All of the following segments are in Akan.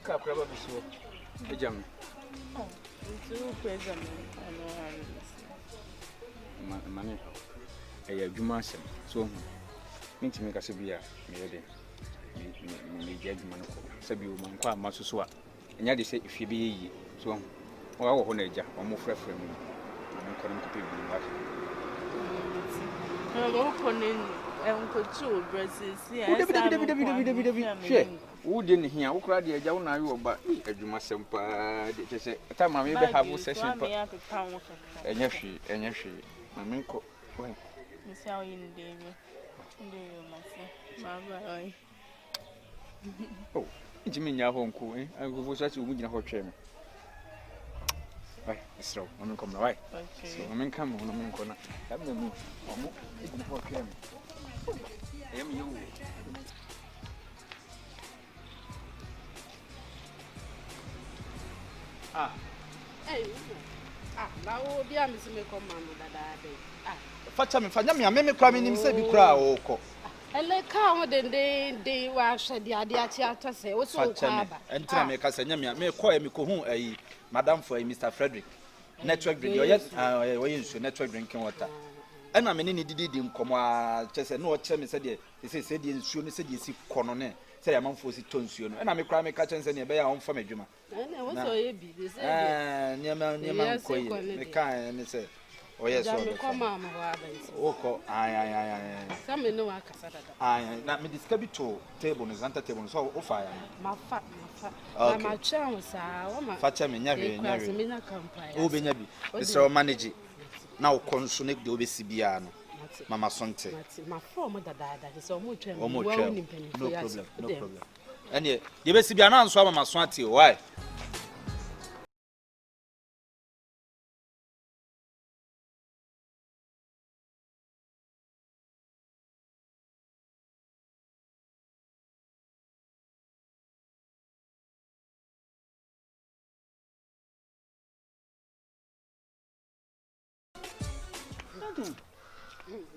ka kraba biso. Ejam. Oh, ntu kweza me. Mane. Eya adwuma asem. So ntimi ka se bia me yede. Me je adwuma no ko. Sabi o man kwa amasoso a. Enya de se ifie be yi. So wa wo ho na eja, o mo frefre mu. Mane ko no ko pe bi wa. No ko ne enkotu brasisi David. She. Wo de ne hia, wo kra de eja wo na ayo ba adwuma sem pa de te se. Ta ma me be have session pa. Enya hwe. Mame ko. Why? Misi awo yin David. Ndeyo masi. Bye. Oh, ntimi nya ho nko agofo so ati omugina ho twem. Why? Stro, mame kom na why? Okay. So mame kam ho no me nko na. Ya me mu, omo egina ho twem. Em you. Ah. Hey. Na wo bia me se me kom ma no dada dey. Facha me fanya me ameme kra me nim se bi kra o ko. Ele ka ho de wa hwede ade achi atose wo so ko aba. Entina me ka sanya me ko e me ko hu ayi madam for Mr. Frederick. Network drink. Oye nso network drinking water. Ena me ne didi nkomo a chese na o che me se de nsuo ne se de si kono ne se ya manfo si to nsuo no. Ena me kra me ka chense ne be ya on fa madwuma. Na wo so ye bi de se de. Niema ko ye. Me ka ne se oye so. Me ko ma ma wa ba nsi. Oko ay. Sa me no akasa dada. Ay na me discover to table no center table so o fa ya. Ma fa. Okay. Ma chan sa wo ma. Fa cha me nya hwe. Me na kampai. O be nya bi. Mr. Manage. Na o konso ne de obesi bia no. Mama Sonte. Ma from dada so mo twem. No problem. Ene ye besi bia na nso mama Sonte why?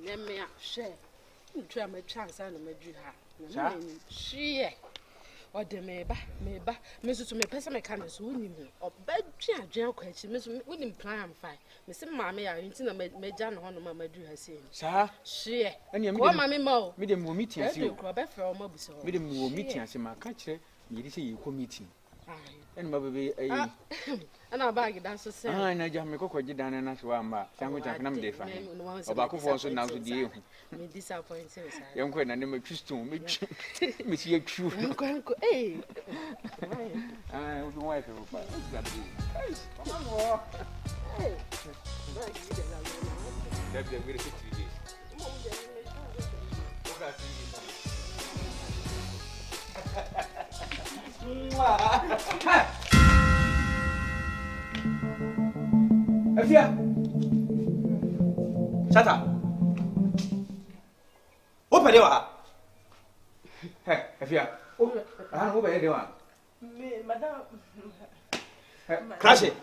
Nemme a share. Ntwa ma chance na ma dwu ha. Na me hwie. O de meba. Me so me pese me kan so wonim. O ba dwu adwen kwa chi me so wonim plan am fine. Me se maame ya nti na me ja no hono ma dwu ha sei. Sa Hwie. Ene Ko maame ma o. Me dem wo meeting ase. E ko ba fra o ma buso. Me dem wo meeting ase ma ka kire me di se yi ko meeting. Ene ma bebe ayi. Ana bag da so se. Na ja me kokwaji dan na so amba. Sango cha na me dey fa. Obakofo so na so di ehu. Me disappoint say sa. Yenko na ne ma twiston me si atwu. Nko Ah, we wife e pa. Come on. Hey. That's a very 3 days. Afia. Chata. Open the door. Hey, Afia. Open the door. Madam. Crash it.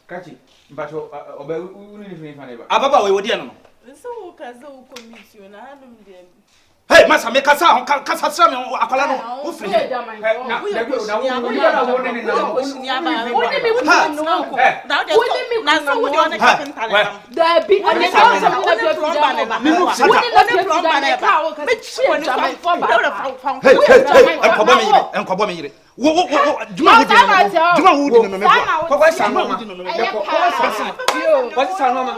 Kachi. Mbacho obe uni ni fini fane ba. Ababa we wodi no. Nso wo kaza wo commission na hanum dem. Hey, masa me kasa sra me akwala no. Wo firi. Na wo na wo na ni na. Wo ni mi no ko. Na so wo de carpenter na. Da bi ani so so wo na plumber na ba. Wo ni na plumber na ba. Me chi wo ni fa ba. Hey, enkobo me yire. Wo juma wo di no me bo. Kwa sanwa ma. Kwa sanwa ma.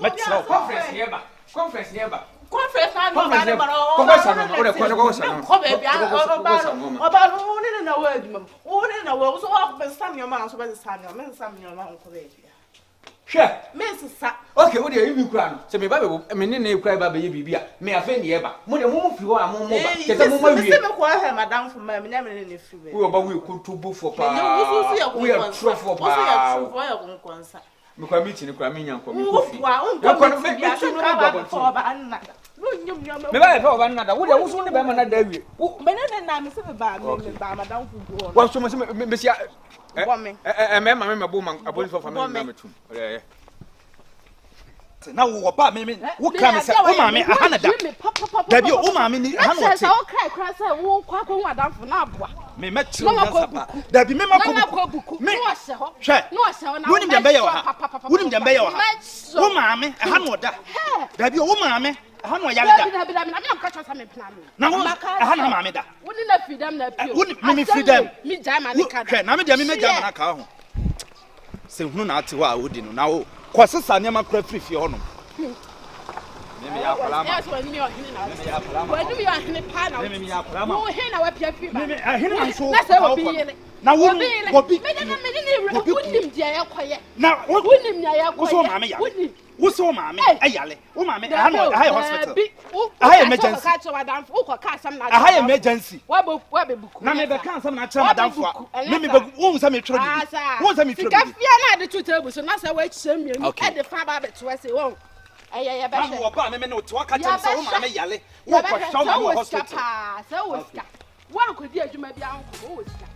Metro Conference here ba. Conference na no ba na ba. Kwa sanwa ma. Ore kwa sanwa. Ko be bia oba no ni na wa adwuma. Wo ni na wa so wa be sam yo ma so be sam yo. Me sam yo ma ko be bia. Hwe. Me sisa. Okay, wo dey you kura no. Se me ba be me ne na kura ba be ye bibia. Me afa ni e ba. Mo de mo fi ho a mo ba. Kete mo ma wie. Me ko ha madam for me nya me ne fi be. Wo ba wo kontubo for pa. Wo so Wo ya true for pa. Wo so ya true for ya konkonsa. Me kwa meeting kura me nyanko me Wo kofi. wa me bia so ka ba for ba anna. Me ba e fa oba nada. Wo de wo so ne ba ma nada awie. Me ne na me se be ba me ba madam for go. Wo so me sia Woman. Me ma bo man aboli for family na metum. na wo ba me wo kra me se wo ma me aha na da da bi o ma me ni aha no te o kra kra se wo kwa kwa wadamfo na aboa me metro sapa da bi me makobuku me no se ho hwe no se ho na wonim dem be ye ha wonim dem be ye ha wo maame aha no da da bi wo maame aha no yale da na me ka cho sa me pena me na wo aha na maame da woni na freedom na pio woni me freedom mi jama ne ka hwe na me de me jama na ka ho se hunu na ate ho a wodi no na wo kwosesa ne ma kra free ho no me ya kwala ma yes woni mi o hini na woni mi o hini pa na me ya kwala ma wo hini na wa pia fi ba me hini na so na se obi yele na wo obi me ni wonim dia ye koye na wonim nya ye koye wo so maame ya wo so maame ayale wo maame aha no aha hospital aha emergency ka cho madam wo ko ka sam na aha emergency wa be buku na me be ka sam na cha madam fo me be wo nsa me tworo bi wo nsa me tworo bi ka fia na de to table so na sa wa kyerem mienu e de fa ba be to se wo ya be hwe wo ba me no to ka cha sa wo maame yale wo ko shaw na hospital sa wo ska wa ko di adwuma bi an ko wo ska